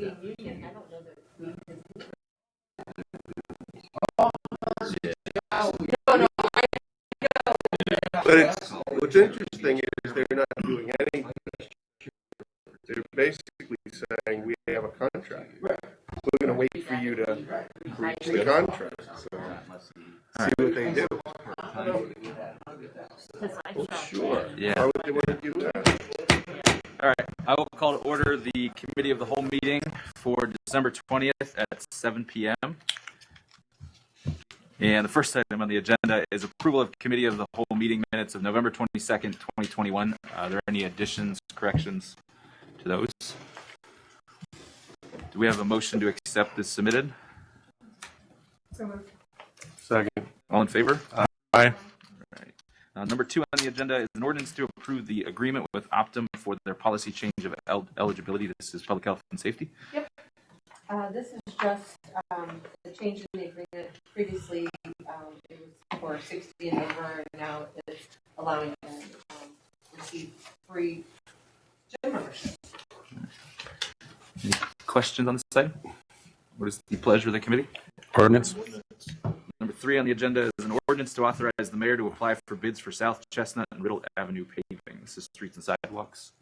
being union, I don't know that we But what's interesting is they're not doing anything. They're basically saying we have a contract. We're going to wait for you to breach the contract. So see what they do. Sure. Yeah. Why would they want to do that? All right. I will call to order the committee of the whole meeting for December 20th at 7 p.m. And the first item on the agenda is approval of committee of the whole meeting minutes of November 22nd, 2021. Are there any additions, corrections to those? Do we have a motion to accept this submitted? Second. All in favor? Aye. All right. Number 2 on the agenda is an ordinance to approve the agreement with Optum for their policy change of eligibility. This is public health and safety. Yep. This is just the change in the agreement. Previously, it was for 60 and over, and now it's allowing them to receive free gym membership. Any questions on this item? What is the pleasure of the committee? Ordinance. Number 3 on the agenda is an ordinance to authorize the mayor to apply for bids for South Chestnut and Riddle Avenue paving. This is streets and sidewalks.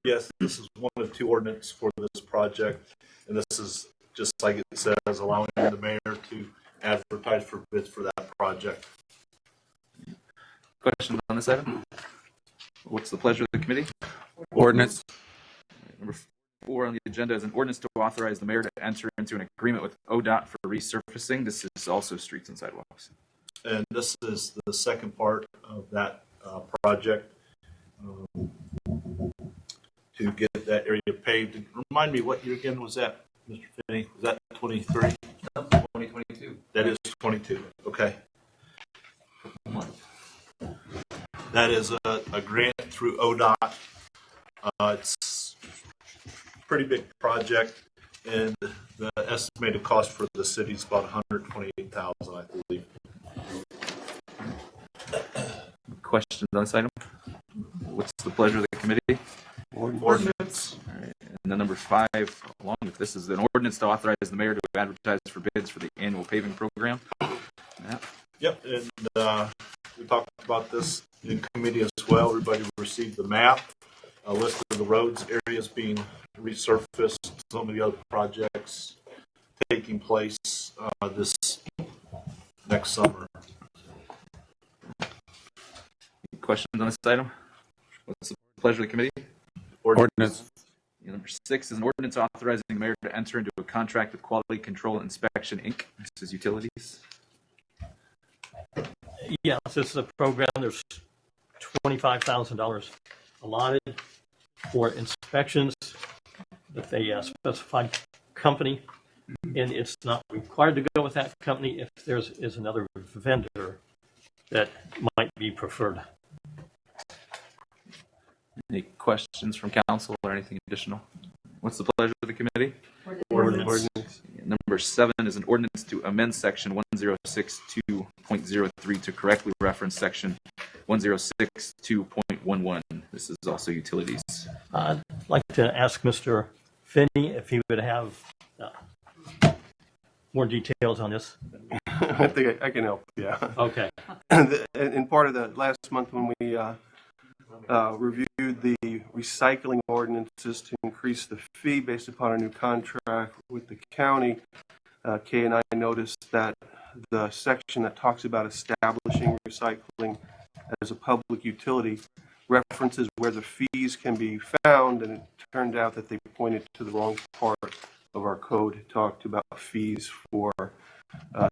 Yes, this is one of 2 ordinances for this project, and this is just like it says, allowing the mayor to advertise for bids for that project. Questions on this item? What's the pleasure of the committee? Ordinance. Number 4 on the agenda is an ordinance to authorize the mayor to enter into an agreement with ODOT for resurfacing. This is also streets and sidewalks. And this is the second part of that project to get that area paved. Remind me, what year again was that, Mr. Finney? Was that 23? 2022. That is 22. Okay. That is a grant through ODOT. It's a pretty big project, and the estimated cost for the city is about $128,000, I believe. Questions on this item? What's the pleasure of the committee? Ordinance. All right. And then number 5, along with this, is an ordinance to authorize the mayor to advertise for bids for the annual paving program. Yeah. Yep, and we talked about this in committee as well. Everybody received the map, a list of the roads, areas being resurfaced, some of the other projects taking place this next summer. Any questions on this item? What's the pleasure of the committee? Ordinance. Number 6 is an ordinance authorizing the mayor to enter into a contract with Quality Control Inspection, Inc. This is utilities. Yes, this is a program. There's $25,000 allotted for inspections that they specified company, and it's not required to go with that company if there's another vendor that might be preferred. Any questions from council or anything additional? What's the pleasure of the committee? Ordinance. Number 7 is an ordinance to amend section 1062.03 to correctly reference section 1062.11. This is also utilities. I'd like to ask Mr. Finney if he would have more details on this. I think I can help. Yeah. Okay. In part of the last month when we reviewed the recycling ordinances to increase the fee based upon a new contract with the county, Kay and I noticed that the section that talks about establishing recycling as a public utility references where the fees can be found, and it turned out that they pointed to the wrong part of our code. It talked about fees for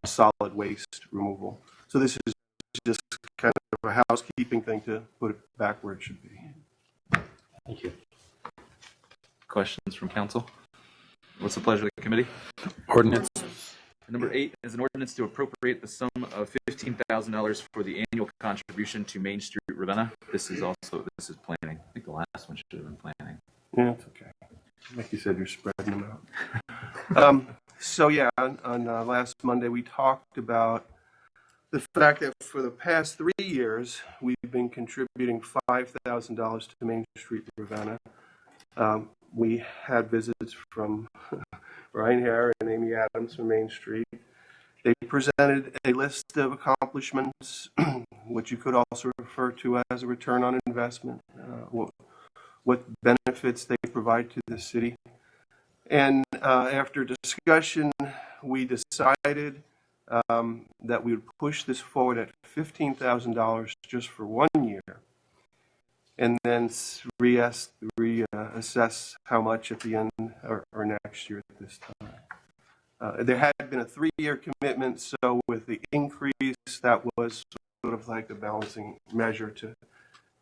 solid waste removal. So this is just kind of a housekeeping thing to put it back where it should be. Thank you. Questions from council? What's the pleasure of the committee? Ordinance. Number 8 is an ordinance to appropriate the sum of $15,000 for the annual contribution to Main Street Ravenna. This is planning. I think the last one should have been planning. Yeah, it's okay. Like you said, you're spreading them out. So yeah, on last Monday we talked about the fact that for the past 3 years we've been contributing $5,000 to Main Street Ravenna. We had visits from Ryan Hare and Amy Adams from Main Street. They presented a list of accomplishments, which you could also refer to as a return on investment, what benefits they provide to the city. And after discussion, we decided that we would push this forward at $15,000 just for 1 year, and then reassess how much at the end or next year at this time. There had been a 3-year commitment, so with the increase, that was sort of like a balancing measure to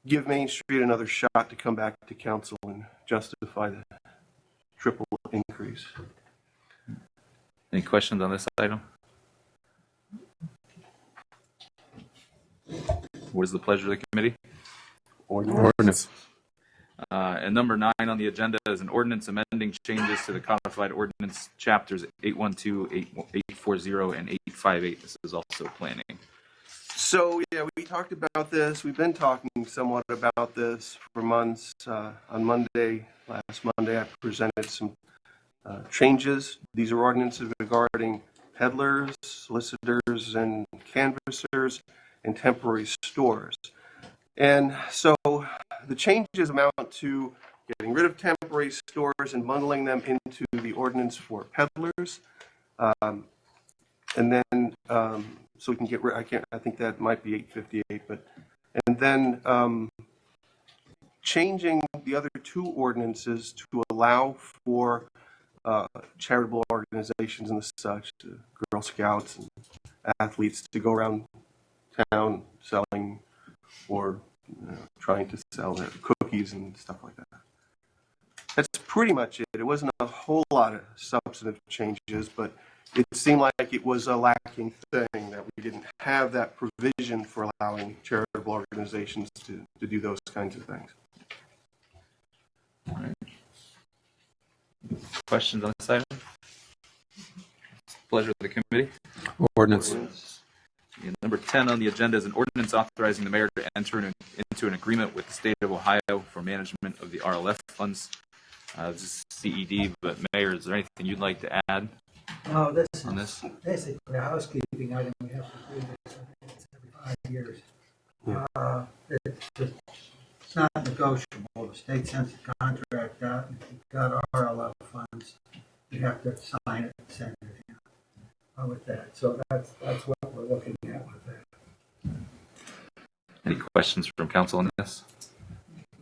give Main Street another shot to come back to council and justify the triple increase. Any questions on this item? What is the pleasure of the committee? Ordinance. And number 9 on the agenda is an ordinance amending changes to the codified ordinance chapters 812, 840, and 858. This is also planning. So, yeah, we talked about this. We've been talking somewhat about this for months. On last Monday, I presented some changes. These are ordinances regarding peddlers, solicitors, and canvassers, and temporary stores. And so the changes amount to getting rid of temporary stores and bundling them into the ordinance for peddlers. And then, so we can get rid, I think that might be 858, and then changing the other 2 ordinances to allow for charitable organizations and such, Girl Scouts and athletes to go around town selling or trying to sell their cookies and stuff like that. That's pretty much it. It wasn't a whole lot of substantive changes, but it seemed like it was a lacking thing that we didn't have that provision for allowing charitable organizations to do those kinds of things. All right. Questions on this item? Pleasure of the committee. Ordinance. And number 10 on the agenda is an ordinance authorizing the mayor to enter into an agreement with the state of Ohio for management of the RLF funds. This is CED, but Mayor, is there anything you'd like to add No, this on is this? basically a housekeeping item. We have to do this, I think it's every 5 years. It's not negotiable. The state sends the contract out, and if you've got RLF funds, you have to sign it and send it in with that. So that's what we're looking at with that. Any questions from council on this?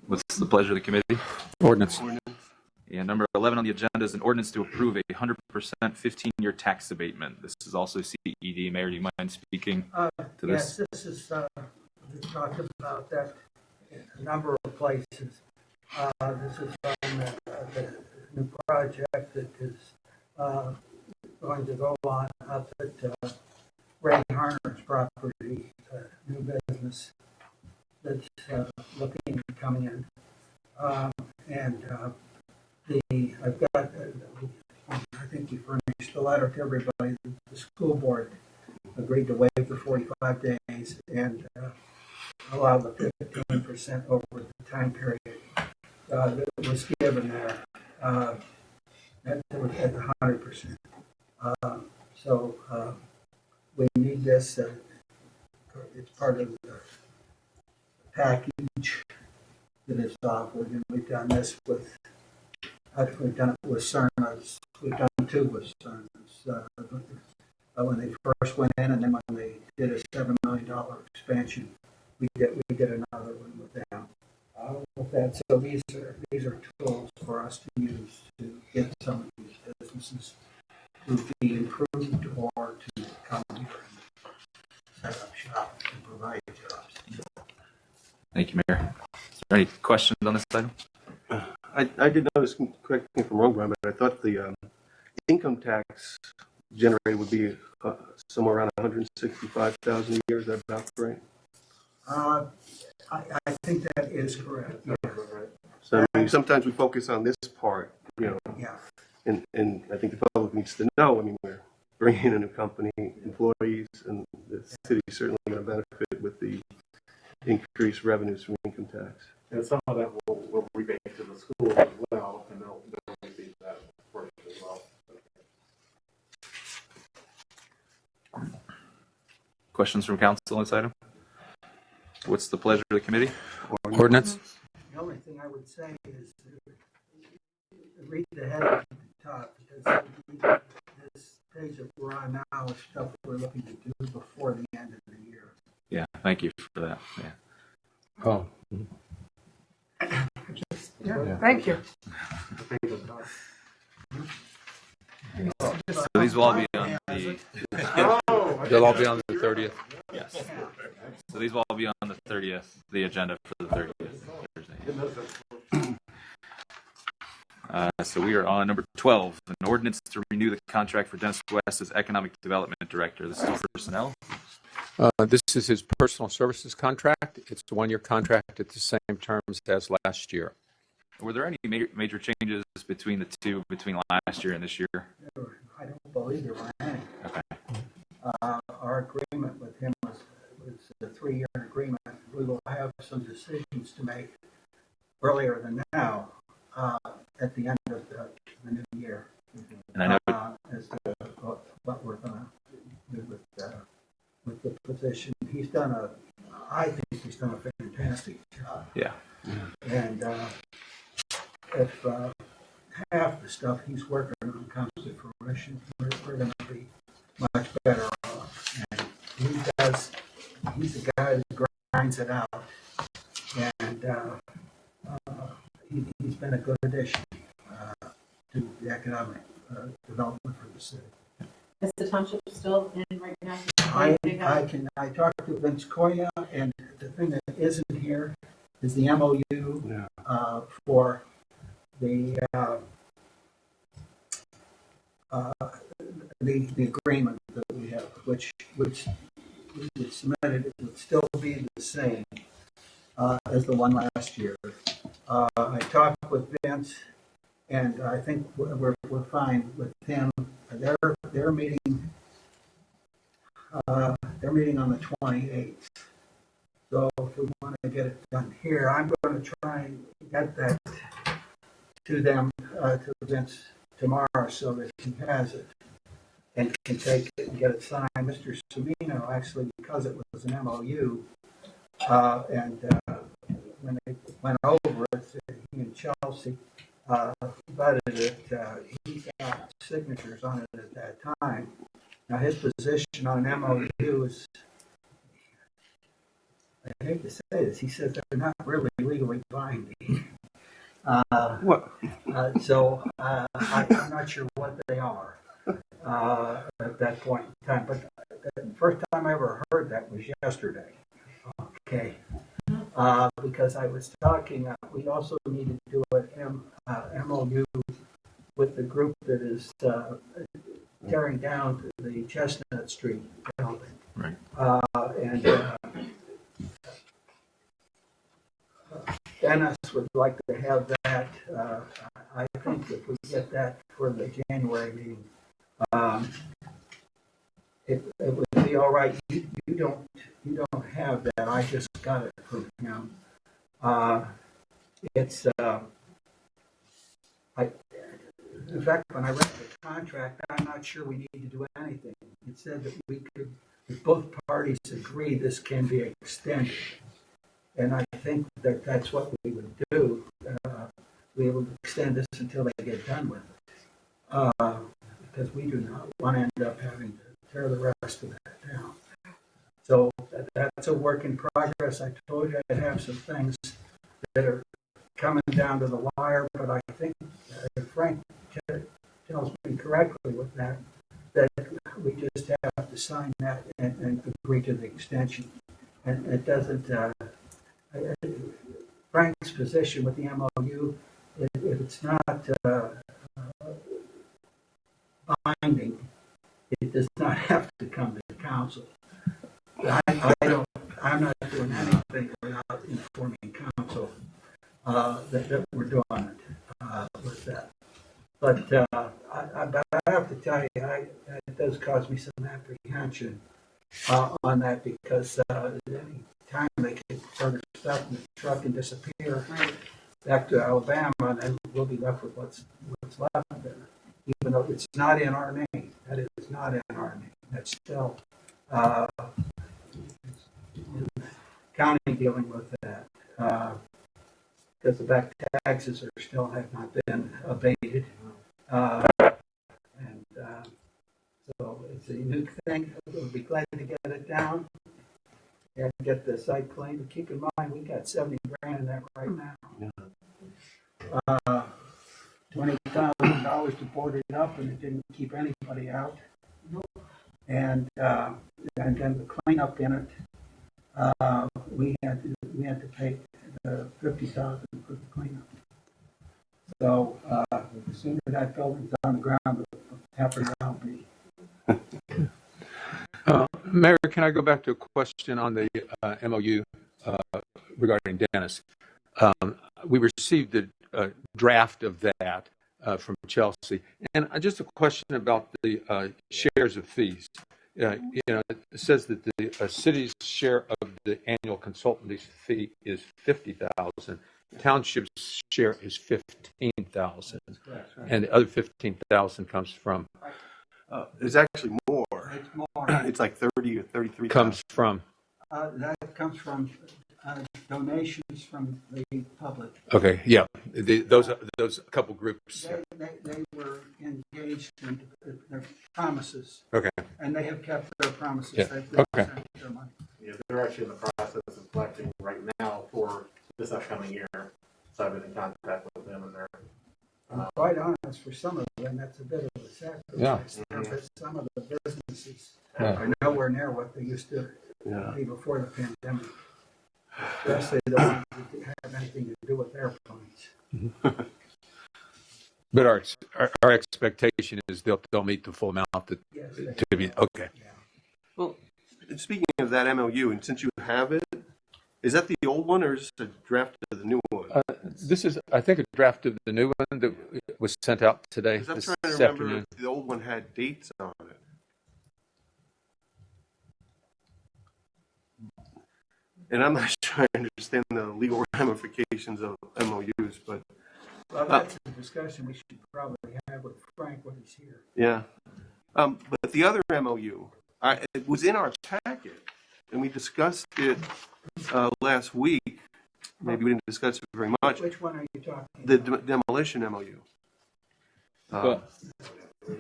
What's the pleasure of the committee? Ordinance. And number 11 on the agenda is an ordinance to approve a 100% 15-year tax abatement. This is also CED. Mayor, do you mind speaking to this? Yes, this is, we talked about that in a number of places. This is on the new project that is going to go on up at Ray Harner's property, new business that's looking at coming in. I've got, I think we furnished a letter to everybody. The school board agreed to waive the 45 days and allow the 15% over the time period that was given there at the 100%. So we need this. It's part of the package that is offered, and we've done this with. We've done it with CERNAs. We've done 2 with CERNAs. When they first went in, and then when they did a $7 million expansion, we did another one with them. With that, so these are tools for us to use to get some of these businesses to be improved or to come here and set up shop and provide jobs. Thank you, Mayor. Is there any questions on this item? I did notice, correct me if I'm wrong, Brian, but I thought the income tax generated would be somewhere around $165,000 a year. Is that about right? I think that is correct. Yes. So I mean, sometimes we focus on this part, Yeah. and I think the public needs to know. I mean, we're bringing in a new company, employees, and the city's certainly going to benefit with the increased revenues from income tax. And some of that will rebate to the school as well, and speak to that portion as well. Questions from council on this item? What's the pleasure of the committee? Ordinance. The only thing I would say is read the heading at the top, because this page that we're on now is stuff we're looking to do before the end of the year. Yeah, thank you for that. Yeah. Oh, Yeah, thank you. So these will all be on the they'll all be on the 30th. yes. So these will all be on the 30th, the agenda for the 30th Thursday. So we are on number 12, an ordinance to renew the contract for Dennis West as Economic Development Director. This is personnel. This is his personal services contract. It's a one-year contract at the same terms as last year. Were there any major changes between the two, between last year and this year? I don't believe there were any. Okay. Our agreement with him was a 3-year agreement. We will have some decisions to make earlier than now, at the end of the new year. And I know As to what we're going to do with the position. I think he's done a fantastic job. yeah. And if half the stuff he's working on comes to fruition, we're going to be much better off. And he's a guy that grinds it out. And he's been a good addition to the economic development for the city. Is the township still in right now? I talked to Vince Koya, and the thing that isn't here is the MOU for the agreement that we have, which we submitted. It would still be the same as the one last year. I talked with Vince, and I think we're fine with him. They're meeting. They're meeting on the 28th. So if we want to get it done here, I'm going to try and get that to them, to Vince tomorrow, so that he has it and can take it and get it signed. Mr. Semino, actually, because it was an MOU, and when they went over it, he and Chelsea vetted it. He got signatures on it at that time. Now, his position on an MOU is, I hate to say this, he says they're not really legally binding. What? So I'm not sure what they are at that point in time. But the first time I ever heard that was yesterday. Okay. Because I was talking, we also need to do an MOU with the group that is tearing down the Chestnut Street building. Right. And Dennis would like to have that. I think if we get that for the January meeting, it would be all right. You don't have that. I just got it from him. In fact, when I read the contract, I'm not sure we need to do anything. It said that we could, if both parties agree, this can be extended. And I think that that's what we would do. We would extend this until they get done with it. Because we do not want to end up having to tear the rest of that down. So that's a work in progress. I told you I'd have some things that are coming down to the wire, but I think Frank tells me correctly with that we just have to sign that and agree to the extension. And it doesn't, Frank's position with the MOU, if it's not binding, it does not have to come to the council. I'm not doing anything without informing council that we're doing it with that. But I have to tell you, it does cause me some apprehension on that, because any time they get further stuff in the truck and disappear back to Alabama, then we'll be left with what's that's left there, even though it's not in our name. That is not in our name. That's still county dealing with that because the back taxes are still have not been abated. So it's a unique thing. We'll be glad to get it down and get the site cleaned. But keep in mind, we got 70 grand in that right now. $20,000 to board it up, and it didn't keep anybody out. And then the cleanup in it, we had to pay the $50,000 for the cleanup. So the sooner that building's on the ground, the happier I'll be. Mayor, can I go back to a question on the MOU regarding Dennis? We received the draft of that from Chelsea, and just a question about the shares of fees. It says that the city's share of the annual consultancy fee is $50,000. Township's share is $15,000, and the other $15,000 comes from. It's actually more. It's more. It's like 30 or 33. Comes from. That comes from donations from the public. Okay, yeah, those couple groups. They were engaged in their promises. Okay. And they have kept their promises. Yeah. They've Okay. sent their money. Yeah, they're actually in the process of collecting right now for this upcoming year. So I've been in contact with them, and they're I'm quite honest, for some of them, that's a bit of a sacrifice. But some of the businesses are nowhere near what they used to be before the pandemic. Especially the ones that have anything to do with airplanes. But our expectation is they'll meet the full amount that Yes, to be okay. Yeah. Well, speaking of that MOU, and since you have it, is that the old one or is it a draft of the new one? This is, I think, a draft of the new one that was sent out today. Because I'm This trying to remember afternoon. if the old one had dates on it. And I'm not sure I understand the legal ramifications of MOUs, but Well, that's a discussion we should probably have with Frank when he's here. yeah. But the other MOU, it was in our packet, and we discussed it last week. Maybe we didn't discuss it very much. Which one are you talking The about? demolition MOU. Well-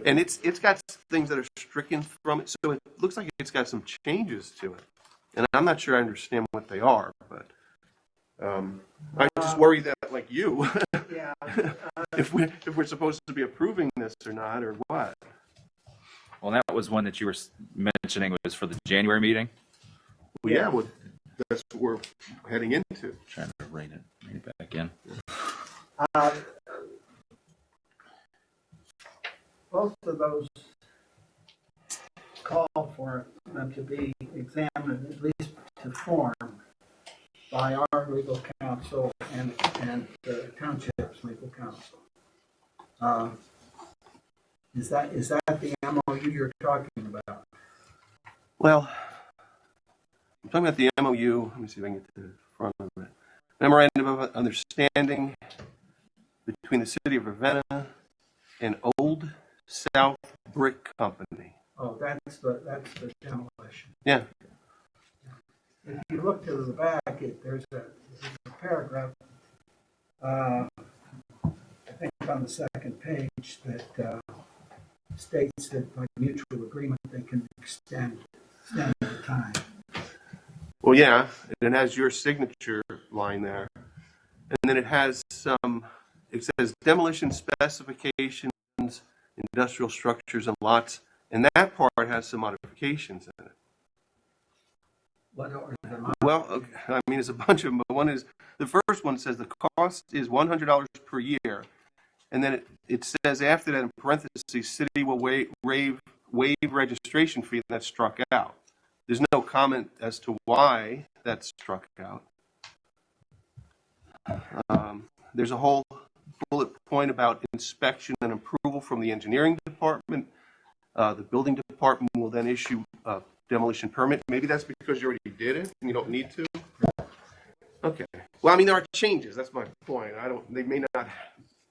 And it's got things that are stricken from it, so it looks like it's got some changes to it. And I'm not sure I understand what they are, but I just worry that, like you, Yeah. if we're supposed to be approving this or not, or what. Well, that was one that you were mentioning was for the January meeting. Well, yeah, well, that's what we're heading into. Trying to rein it back in. Both of those call for them to be examined, at least to form, by our legal counsel and the township's legal counsel. Is that the MOU you're talking about? Well, I'm talking about the MOU. Let me see if I can get to the front of it. Memorandum of Understanding between the City of Ravenna and Old South Brick Company. Oh, that's the demolition. Yeah. If you look to the back, there's a paragraph, I think on the second page, that states that by mutual agreement they can extend the time. Well, yeah, and it has your signature line there. And then it has it says demolition specifications, industrial structures and lots, and that part has some modifications in it. What are the Well, okay, I mean, it's a bunch of them, but the first one says the cost is $100 per year. And then it says after that in parentheses, city will waive registration fee, and that's struck out. There's no comment as to why that's struck out. There's a whole bullet point about inspection and approval from the engineering department. The building department will then issue a demolition permit. Maybe that's because you already did it and you don't need to. Okay. Well, I mean, there are changes. That's my point. They may not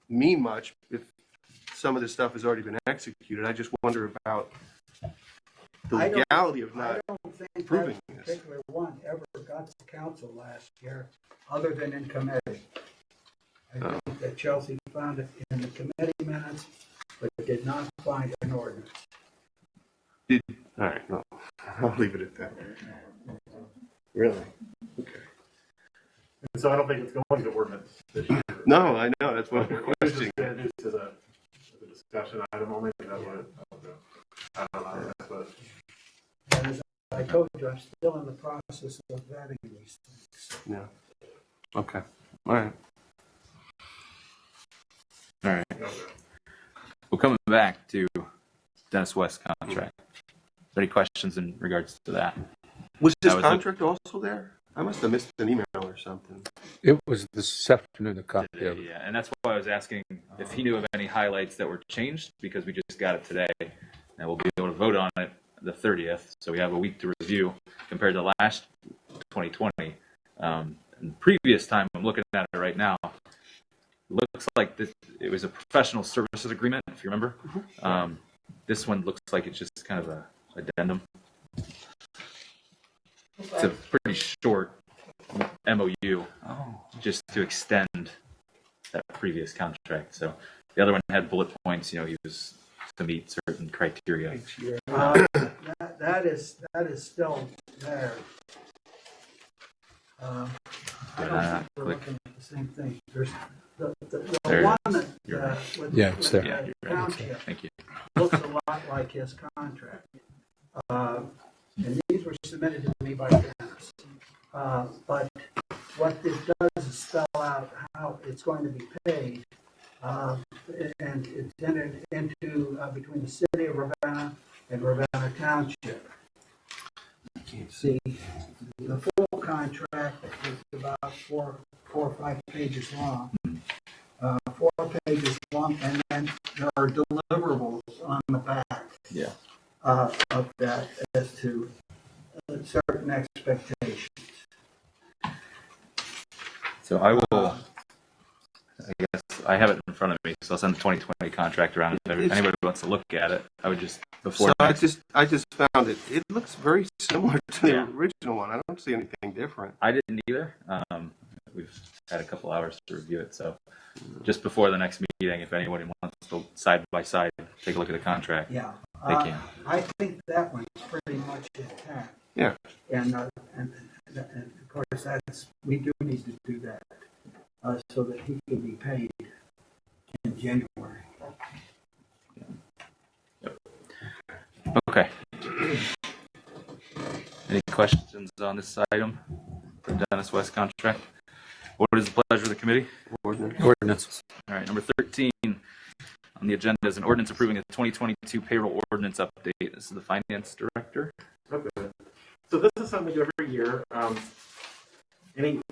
mean much if some of this stuff has already been executed. I just wonder about the I don't- legality of I not don't think approving that this. particular one ever got to council last year, other than in committee. I think that Chelsea found it in the committee minutes, but did not find an ordinance. All right, no, I'll leave it at that. Really? Okay. And so I don't think it's going to ordinance this year. No, I know, that's what It I'm was questioning. just introduced as a discussion item only. That would, I don't know. That's what. And as I told you, I'm still in the process of vetting these things. Yeah. Okay, all right. All right. Okay. Well, coming back to Dennis West contract. Any questions in regards to that? Was this That was the- contract also there? I must have missed an email or something. It was this afternoon, a copy of it. Yeah, and that's why I was asking if he knew of any highlights that were changed, because we just got it today, and we'll be able to vote on it the 30th, so we have a week to review compared to last 2020. And previous time, I'm looking at it right now, looks like it was a professional services agreement, if you remember. This one looks like it's just kind of a addendum. It's a pretty short MOU just to extend that previous contract. So the other one had bullet points, he was to meet certain criteria. That is still there. I don't think we're looking at the same thing. There's the There it one is. that You're right. with Yeah, it's there. Yeah, the you're right. township Thank you. looks a lot like his contract. And these were submitted to me by Dennis. But what this does is spell out how it's going to be paid. And it's entered into between the city of Ravenna and Ravenna Township. The full contract is about four or five pages long. 4 pages long, and then there are deliverables on the back. Yeah. Of that as to certain expectations. So I will, I guess, I have it in front of me, so I'll send the 2020 contract around. If anybody wants to look at it, I would just, before So next, I just found it. It looks very similar to the Yeah. original one. I don't see anything different. I didn't either. We've had a couple hours to review it, so just before the next meeting, if anyone wants to side by side take a look at the contract. Yeah. They can. I think that one's pretty much intact. Yeah. And of course, we do need to do that so that he can be paid in January. Okay. Any questions on this item for Dennis West contract? What is the pleasure of the committee? Ordinance. All right, number 13 on the agenda is an ordinance approving a 2022 payroll ordinance update. This is the finance director. Okay. So this is something we do every year.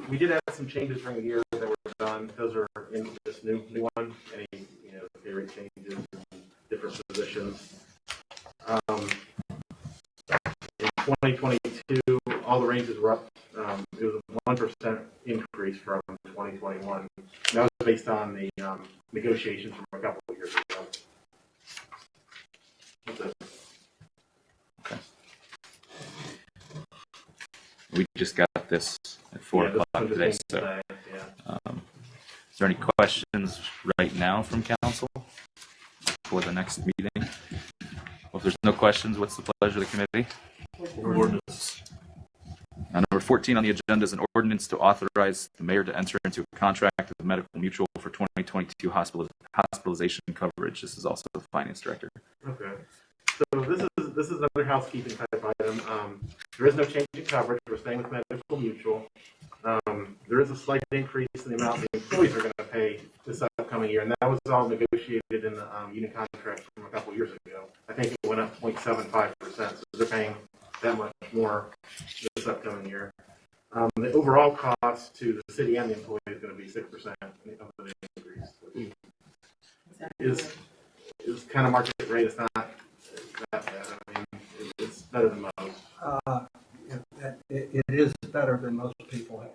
We did have some changes during the year that were done. Those are in this new one. Any pay rate changes and different positions. In 2022, all the ranges were up. It was a 1% increase from 2021. That was based on the negotiations from a couple of years ago. That's it. Okay. We just got this at 4 Yeah, this o'clock one just today. came So, today, yeah. is there any questions right now from council for the next meeting? Well, if there's no questions, what's the pleasure of the committee? Ordinance. Number 14 on the agenda is an ordinance to authorize the mayor to enter into a contract with the Medical Mutual for 2022 hospitalization coverage. This is also the finance director. Okay. So this is another housekeeping type item. There is no change in coverage. We're staying with Medical Mutual. There is a slight increase in the amount the employees are going to pay this upcoming year, and that was all negotiated in the union contract from a couple years ago. I think it went up 0.75%, so they're paying that much more this upcoming year. The overall cost to the city and the employee is going to be 6% of the increase, which is kind of market rate. It's not that bad. I mean, it's better than most. It is better than most people have.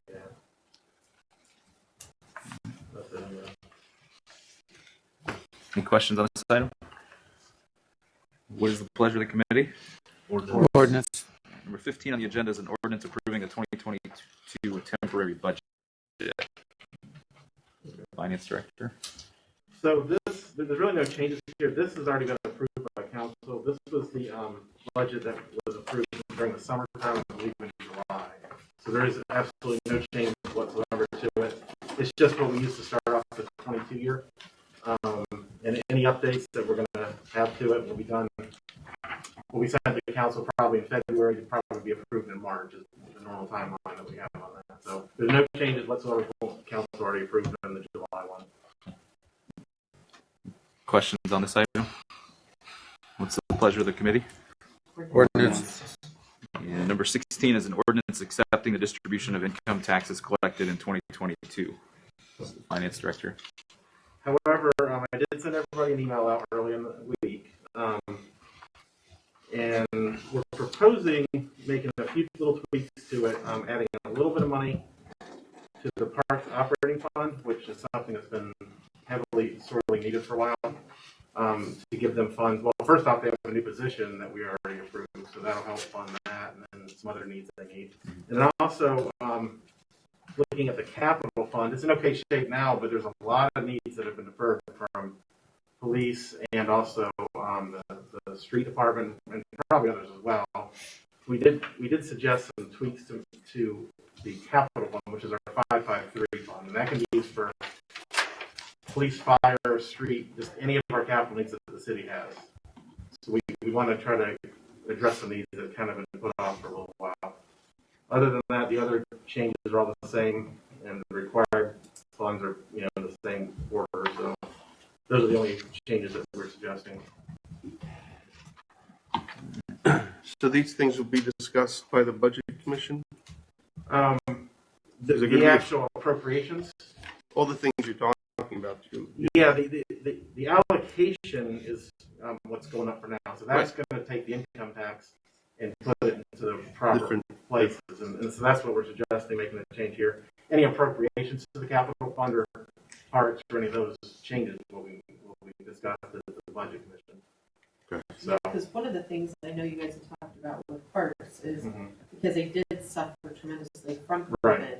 Yeah. That's it, Any questions on this item? What is the pleasure of the committee? Ordinance. Number 15 on the agenda is an ordinance approving the 2022 temporary budget. Finance Director. So there's really no changes here. This has already been approved by council. This was the budget that was approved during the summertime, I believe in July. So there is absolutely no change whatsoever to it. It's just what we used to start off the 22 year. And any updates that we're going to have to it will be done. Will be sent to the council probably in February. It'll probably be approved in March, is the normal timeline that we have on that. So there's no changes whatsoever. Council already approved in the July one. Questions on this item? What's the pleasure of the committee? Ordinance. And number 16 is an ordinance accepting the distribution of income taxes collected in 2022. Finance Director. However, I did send everybody an email out early in the week, and we're proposing making a few little tweaks to it, adding a little bit of money to the Parks Operating Fund, which is something that's been heavily sorely needed for a while, to give them funds. Well, first off, they have a new position that we already approved, so that'll help fund that, and then some other needs they need. And then also, looking at the capital fund, it's in okay shape now, but there's a lot of needs that have been deferred from police and also the street department and probably others as well. We did suggest some tweaks to the capital fund, which is our 553 fund, and that can be used for police, fire, street, just any of our capital needs that the city has. So we want to try to address some needs that have kind of been put off for a little while. Other than that, the other changes are all the same, and the required funds are, in the same order. So those are the only changes that we're suggesting. So these things will be discussed by the Budget Commission? The actual appropriations. All the things you're talking about, too. Yeah, the allocation is what's going up for now. So that's going to take the income tax and put it into the proper Different places. And so that's what we're suggesting, making the change here. Any appropriations to the capital fund or parts or any of those changes will be discussed at the Budget Commission. Okay. So, Because one of the things I know you guys have talked about with parks is because they did suffer tremendously from COVID, Right.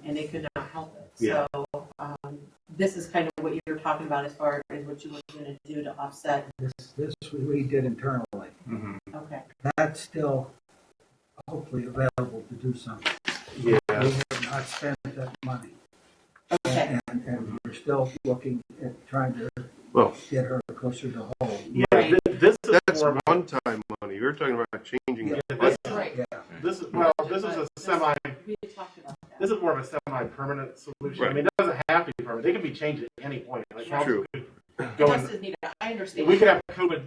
And they could not help it. Yeah. So this is kind of what you're talking about as far as what you were going to do to offset. This we did internally. Okay. That's still hopefully available to do something. yeah. We have not spent that money. Okay. And we're still looking at trying to Well, get her closer to home. Yeah, Right. this is that's more of a, one-time money. You're talking about changing yeah, the this, Right. Yeah. this is a But we talked about that. this is more of a semi-permanent solution. Right. I mean, it doesn't have to be permanent. They can be changed at any point. Like True. could go Just in, as needed. I understand. we could have COVID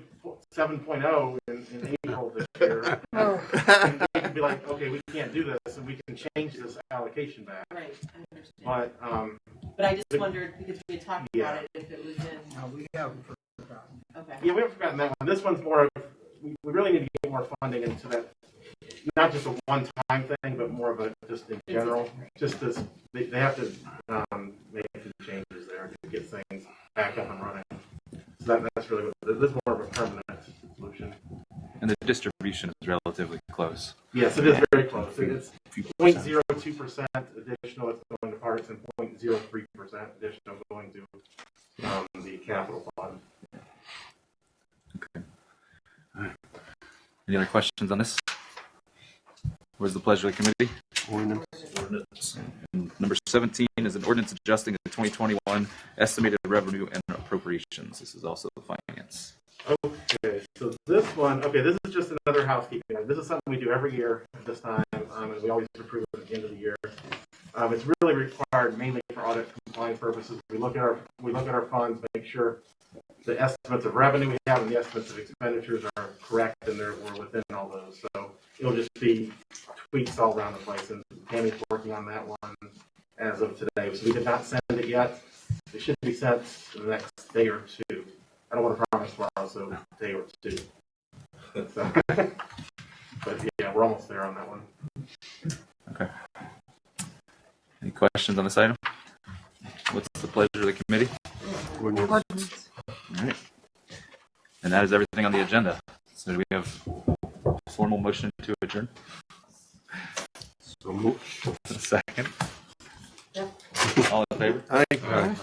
7.0 in April this year. Oh. And they could be like, okay, we can't do this, and we can change this allocation back. Right, I understand. But But I just wondered, because we had talked Yeah. about it, if it was in, No, we haven't forgotten. okay. yeah, we haven't forgotten that one. This one's more of we really need to get more funding into that. Not just a one-time thing, but more of a just in general. Just as they have to make some changes there to get things back up and running. So that's really what this is, more of a permanent solution. And the distribution is relatively close. Yes, it is very close. It's Few 0.02% additional that's going to parks and 0.03% additional going to the capital fund. Okay. All right. Any other questions on this? What is the pleasure of the committee? ordinance. And number 17 is an ordinance adjusting the 2021 estimated revenue and appropriations. This is also the finance. Okay, so this is just another housekeeping item. This is something we do every year at this time, and we always approve it at the end of the year. It's really required mainly for audit compliance purposes. We look at our funds, make sure the estimates of revenue we have and the estimates of expenditures are correct, and we're within all those. So it'll just be tweaks all around the place, and Tammy's working on that one as of today. So we did not send it yet. It should be sent in the next day or two. I don't want to promise tomorrow, so a day or two. So, but yeah, we're almost there on that one. Okay. Any questions on this item? What's the pleasure of the committee? Ordinance. Ordinance. All right. And that is everything on the agenda. So do we have a formal motion to adjourn? So moved. Second. Yep. All in favor? Aye.